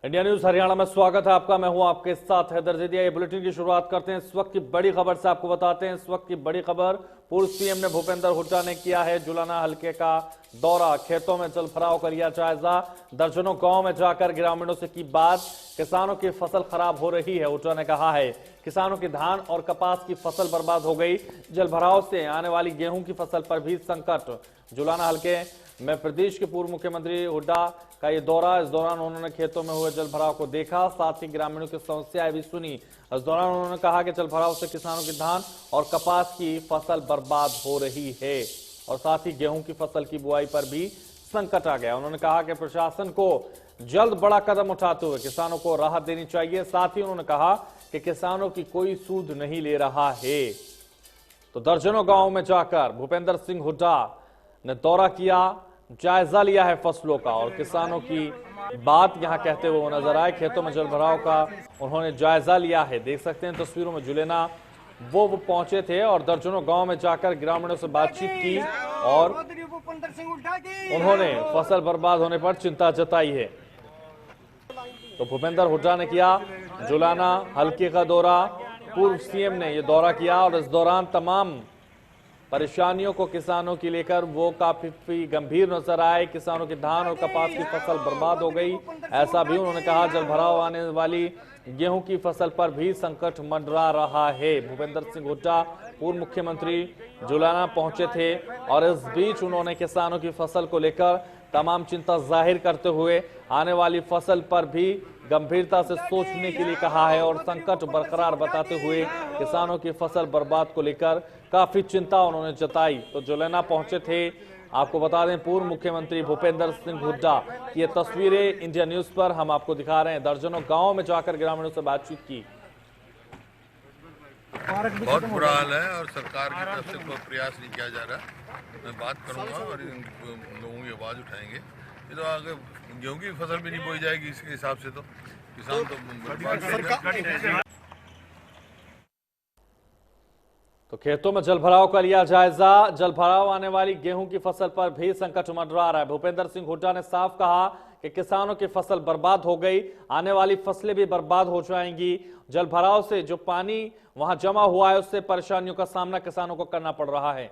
India news Haryana में स्वागत है आपका। मैं हूं आपके साथ हैदर जैदिया। ये बुलेटिन की शुरुआत करते हैं इस वक्त की बड़ी खबर से। आपको बताते हैं इस वक्त की बड़ी खबर, पूर्व सीएम ने भूपेंद्र हुड्डा ने किया है जुलाना हलके का दौरा। खेतों में जल भराव का लिया जायजा, दर्जनों गांव में जाकर ग्रामीणों से की बात। किसानों की फसल खराब हो रही है, हुड्डा ने कहा है किसानों की धान और कपास की फसल बर्बाद हो गई। जल भराव से आने वाली गेहूं की फसल पर भी संकट। जुलाना हलके में प्रदेश के पूर्व मुख्यमंत्री हुड्डा का ये दौरा। इस दौरान उन्होंने खेतों में हुए जल भराव को देखा, साथ ही ग्रामीणों की समस्याएं भी सुनी। इस दौरान उन्होंने कहा कि जल भराव से किसानों की धान और कपास की फसल बर्बाद हो रही है और साथ ही गेहूं की फसल की बुआई पर भी संकट आ गया। उन्होंने कहा कि प्रशासन को जल्द बड़ा कदम उठाते हुए किसानों को राहत देनी चाहिए। साथ ही उन्होंने कहा कि किसानों की कोई सूद नहीं ले रहा है। तो दर्जनों गांव में जाकर भूपेंद्र सिंह हुड्डा ने दौरा किया, जायजा लिया है फसलों का और किसानों की बात यहां कहते हुए वो नजर आए। खेतों में जल भराव का उन्होंने जायजा लिया है। देख सकते हैं तस्वीरों में जुलेना वो पहुंचे थे और दर्जनों गांव में जाकर ग्रामीणों से बातचीत की और उन्होंने फसल बर्बाद होने पर चिंता जताई है। तो भूपेंद्र हुड्डा ने किया जुलाना हलके का दौरा, पूर्व सीएम ने यह दौरा किया और इस दौरान तमाम परेशानियों को किसानों की लेकर वो काफी गंभीर नजर आए। किसानों की धान और कपास की फसल बर्बाद हो गई, ऐसा भी उन्होंने कहा। जल भराव आने वाली गेहूं की फसल पर भी संकट मंडरा रहा है। भूपेंद्र सिंह हुड्डा पूर्व मुख्यमंत्री जुलाना पहुंचे थे और इस बीच उन्होंने किसानों की फसल को लेकर तमाम चिंता जाहिर करते हुए आने वाली फसल पर भी गंभीरता से सोचने के लिए कहा है और संकट बरकरार बताते हुए किसानों की फसल बर्बाद को लेकर काफी चिंता उन्होंने जताई। तो जुलाना पहुंचे थे, आपको बता दें, पूर्व मुख्यमंत्री भूपेंद्र सिंह हुड्डा की ये तस्वीरें इंडिया न्यूज पर हम आपको दिखा रहे हैं। दर्जनों गांव में जाकर ग्रामीणों से बातचीत की। बहुत बुरा हाल है और सरकार की तरफ से कोई प्रयास नहीं किया जा रहा। मैं बात करूंगा और इन लोगों की आवाज उठाएंगे। ये तो आगे गेहूं की फसल भी नहीं बोई जाएगी इसके हिसाब से, तो किसान तो तो खेतों में जल भराव का लिया जायजा। जल भराव आने वाली गेहूं की फसल पर भी संकट मंडरा रहा है। भूपेंद्र सिंह हुड्डा ने साफ कहा कि किसानों की फसल बर्बाद हो गई, आने वाली फसलें भी बर्बाद हो जाएंगी। जल भराव से जो पानी वहां जमा हुआ है उससे परेशानियों का सामना किसानों को करना पड़ रहा है।